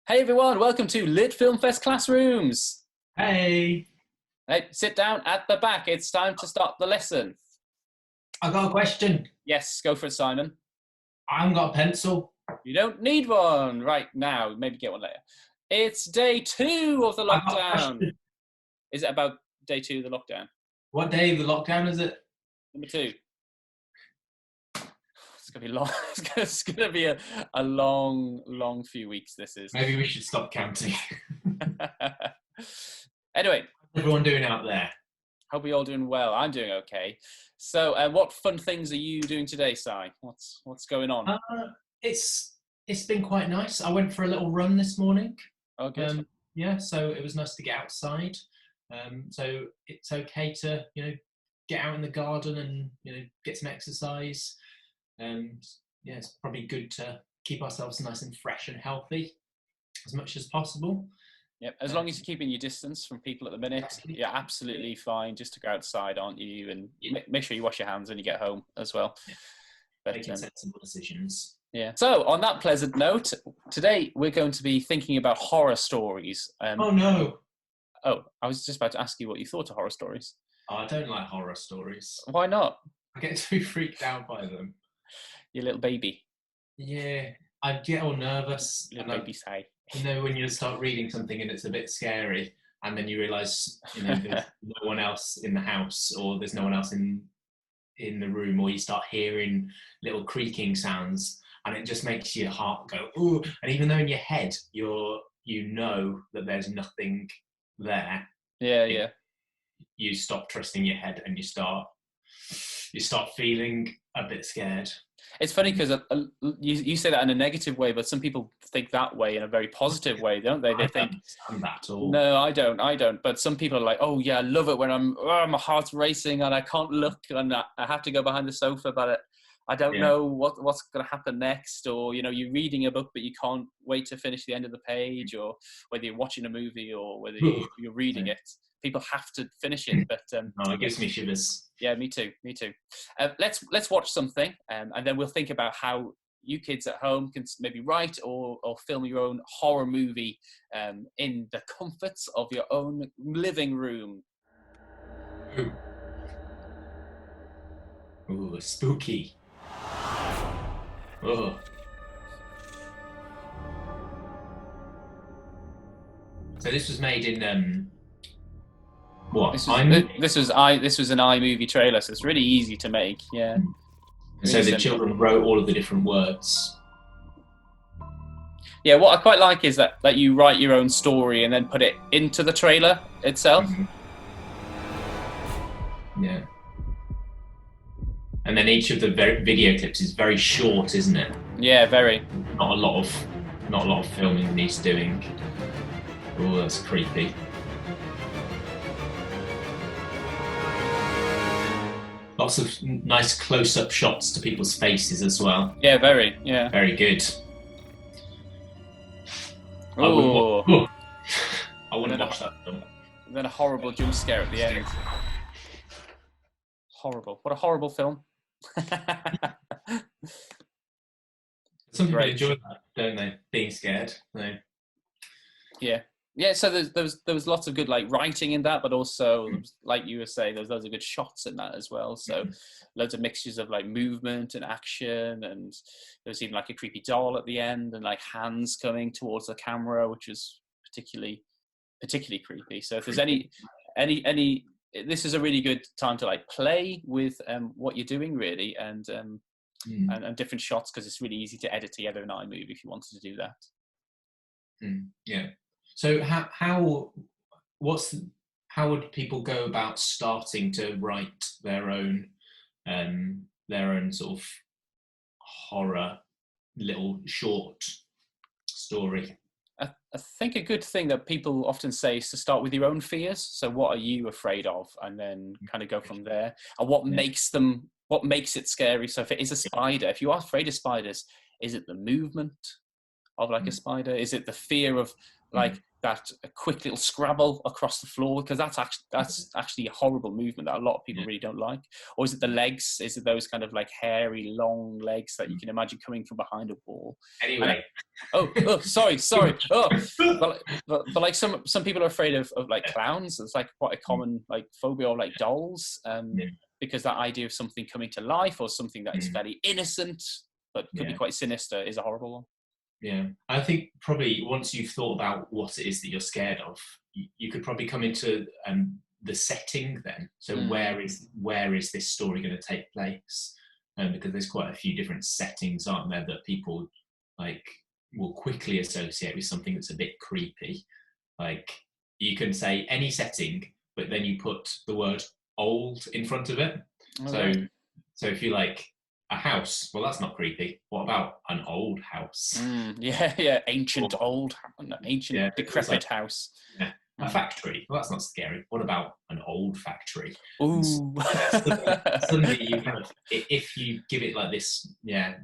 Hey everyone, welcome to Lit Film Fest Classrooms. Hey, Hey, sit down at the back. It's time to start the lesson. I got a question. Yes, go for it, Simon. I haven't got a pencil. You don't need one right now. Maybe get one later. It's day 2 of the I got a lockdown. question. Is it about day 2 of the lockdown? What day of the lockdown is it? Number 2. It's gonna be long. It's gonna be a long few weeks. This is. Maybe we should stop counting. Anyway, How's everyone doing out there? hope you're all doing well. I'm doing okay. So, what fun things are you doing today, Si? What's going on? It's been quite nice. I went for a little run this morning. Oh, good. Yeah, so it was nice to get outside. So it's okay to get out in the garden and get some exercise. Yeah, it's probably good to keep ourselves nice and fresh and healthy as much as possible. Yep. As long as you're keeping your distance from people at the minute, you're absolutely fine just to go outside, aren't you? And make sure you wash your hands when you get home as well. Yeah. But, Making sensible decisions. Yeah. So on that pleasant note, today we're going to be thinking about horror stories. Oh no! Oh, I was just about to ask you what you thought of horror stories. Oh, I don't like horror stories. Why not? I get too freaked out by them. Your little baby. Yeah, I get all nervous. Little baby say. When you start reading something and it's a bit scary, and then you realise, there's no one else in the house, or there's no one else in the room, or you start hearing little creaking sounds, and it just makes your heart go, ooh. And even though in your head you know that there's nothing there, Yeah. you stop trusting your head and you start feeling a bit scared. It's funny because you say that in a negative way, but some people think that way in a very positive way, don't they? They think, understand that at all. no, I don't. But some people are like, oh yeah, I love it when my heart's racing and I can't look and I have to go behind the sofa, but I don't know what's going to happen next. Or, you're reading a book, but you can't wait to finish the end of the page, or whether you're watching a movie or whether you're reading it. People have to finish it, but it gives me shivers. Yeah, me too. Let's watch something, and then we'll think about how you kids at home can maybe write or film your own horror movie in the comforts of your own living room. Ooh, spooky. Oh. So this was made in what? This was an iMovie trailer, so it's really easy to make. Yeah. And so the children wrote all of the different words. Yeah, what I quite like is that you write your own story and then put it into the trailer itself. Mm-hmm. Yeah. And then each of the video clips is very short, isn't it? Yeah, very. Not a lot of filming needs doing. Oh, that's creepy. Lots of nice close-up shots to people's faces as well. Yeah, very. Yeah. Very good. I wouldn't watch that film. And then a horrible jump scare at the end. Horrible. What a horrible film. Some people enjoy that, don't they? Being scared. No. Yeah. So there was lots of good writing in that, but also like you were saying, there's loads of good shots in that as well. So loads of mixtures of movement and action, and there was even a creepy doll at the end, and hands coming towards the camera, which was particularly creepy. So if there's any, this is a really good time to play with what you're doing really, and different shots, because it's really easy to edit together in iMovie if you wanted to do that. Yeah. So how would people go about starting to write their own sort of horror little short story? I think a good thing that people often say is to start with your own fears. So what are you afraid of? And then kind of go from there. And what makes it scary? So if it is a spider, if you are afraid of spiders, is it the movement of like a spider? Is it the fear of like that a quick little scrabble across the floor? Because that's actually a horrible movement that a lot of people really don't like. Or is it the legs? Is it those kind of like hairy, long legs that you can imagine coming from behind a wall? Anyway. Sorry. But like some people are afraid of like clowns. It's like quite a common like phobia, or like dolls. Because that idea of something coming to life, or something that is fairly innocent but could be quite sinister, is a horrible one. Yeah, I think probably once you've thought about what it is that you're scared of, you could probably come into the setting then. So where is this story going to take place? Because there's quite a few different settings, aren't there, that people like will quickly associate with something that's a bit creepy. Like you can say any setting, but then you put the word old in front of it. So if you like a house, well, that's not creepy. What about an old house? Ancient decrepit house. Yeah. A factory, well, that's not scary. What about an old factory? Ooh. Suddenly you kind of, if you give it like this,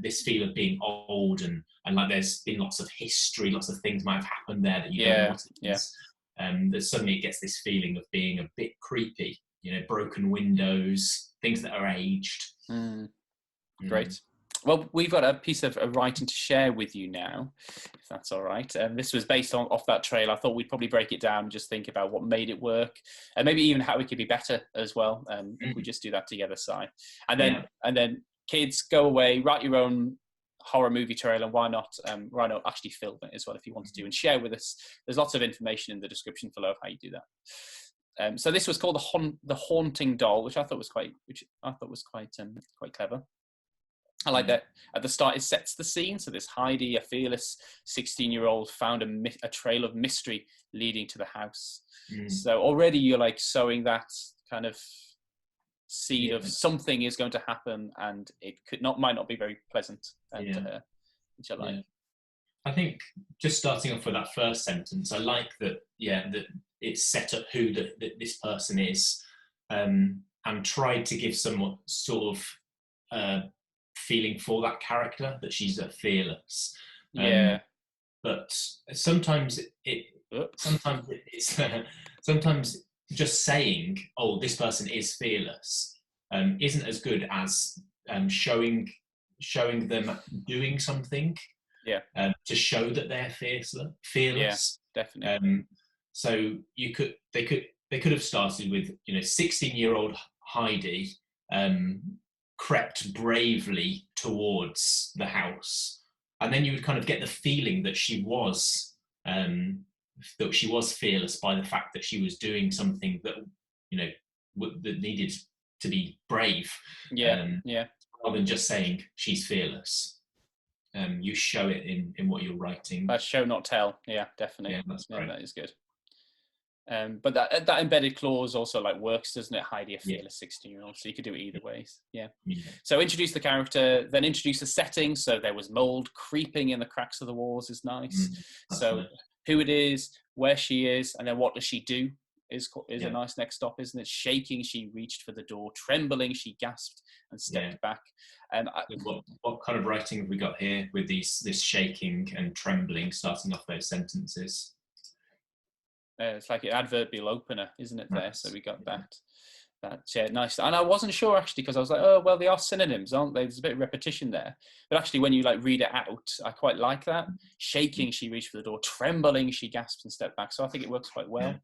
this feel of being old and like there's been lots of history, lots of things might have happened there that you don't know what it is. That suddenly it gets this feeling of being a bit creepy. Broken windows, things that are aged. Great. Well, we've got a piece of writing to share with you now, if that's all right. This was based off that trail. I thought we'd probably break it down and just think about what made it work, and maybe even how it could be better as well. If we just do that together, Si. And then kids, go away, write your own horror movie trailer. Why not actually film it as well if you want to do, and share with us. There's lots of information in the description below of how you do that. So this was called the Haunting Doll, which I thought was quite clever. I like that at the start it sets the scene. So this Heidi, a fearless 16-year-old, found a trail of mystery leading to the house. So already you're like sowing that kind of seed of something is going to happen, and it might not be very pleasant to her, which I like. I think just starting off with that first sentence, I like that it's set up who this person is, and tried to give somewhat sort of feeling for that character, that she's fearless. But sometimes sometimes just saying, "Oh, this person is fearless," isn't as good as showing them doing something. To show that they're fearless. Definitely. So they could have started with 16-year-old Heidi crept bravely towards the house, and then you would kind of get the feeling that she was fearless by the fact that she was doing something that that needed to be brave. Rather than just saying she's fearless. You show it in what you're writing. Show not tell. Yeah, definitely. Right. That is good. But that embedded clause also like works, doesn't it? Heidi, a fearless 16-year-old, so you could do it either ways. So introduce the character, then introduce the setting. So there was mold creeping in the cracks of the walls is nice. So nice. Who it is, where she is, and then what does she do is a nice next stop, isn't it? Shaking, she reached for the door. Trembling, she gasped and stepped back. What kind of writing have we got here with this shaking and trembling starting off those sentences? It's like an adverbial opener, isn't it, there? So we got that. Nice. And I wasn't sure, actually, because I was like, oh, well, they are synonyms, aren't they? There's a bit of repetition there. But actually, when you like read it out, I quite like that. Shaking, she reached for the door. Trembling, she gasped and stepped back. So I think it works quite well.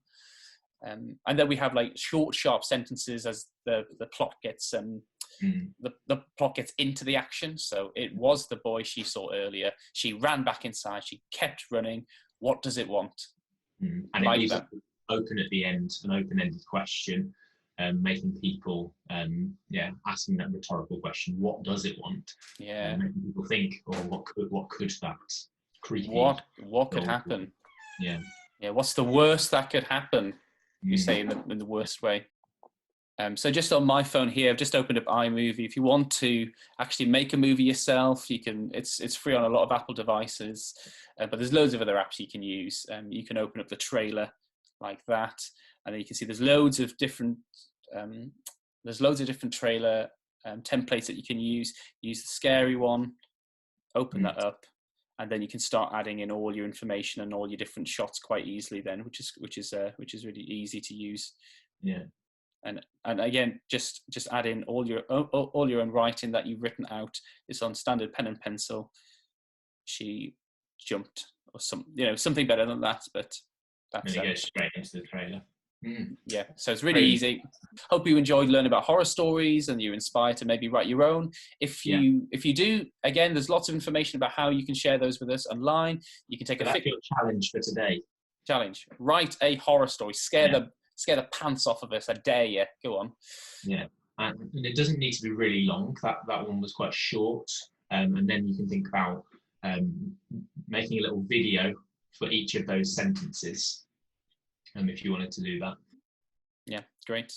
And then we have like short, sharp sentences as the plot gets the plot gets into the action. So it was the boy she saw earlier. She ran back inside. She kept running. What does it want? And it leaves it open at the end, an open-ended question, making people, asking that rhetorical question: what does it want? Making people think, what could that creepy? What could happen? What's the worst that could happen? You say in the worst way. So just on my phone here, I've just opened up iMovie. If you want to actually make a movie yourself, you can. It's free on a lot of Apple devices, but there's loads of other apps you can use. You can open up the trailer like that, and then you can see there's loads of different trailer templates that you can use. Use the scary one, open that up, and then you can start adding in all your information and all your different shots quite easily then, which is really easy to use. Yeah. And again, just add in all your own writing that you've written out. It's on standard pen and pencil. She jumped, or something better than that, but that's and it goes straight into the trailer. Yeah, so it's really easy. Hope you enjoyed learning about horror stories and you're inspired to maybe write your own. If you do, again, there's lots of information about how you can share those with us online. You can take your challenge for today. Challenge. Write a horror story. Scare the pants off of us. I dare you. Go on. Yeah, and it doesn't need to be really long. That one was quite short. And then you can think about making a little video for each of those sentences. If you wanted to do that. Yeah, great.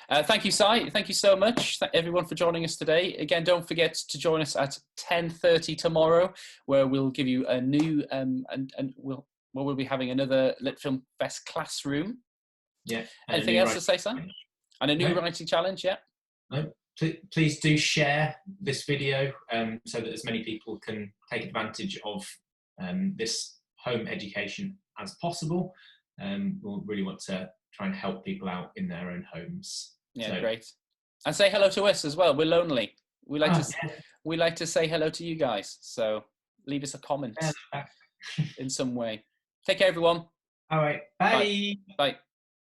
Thank you, Si. Thank you so much, everyone, for joining us today. Again, don't forget to join us at 10:30 tomorrow, where we'll give you a new we'll be having another Lit Film Fest classroom. Yeah. Anything else to say, Si? And a new writing challenge. Yeah. No. Please do share this video so that as many people can take advantage of this home education as possible. We'll really want to try and help people out in their own homes. Yeah, great. And say hello to us as well. We're lonely. We like to say hello to you guys. So leave us a comment in some way. Take care, everyone. All right. Bye. Bye.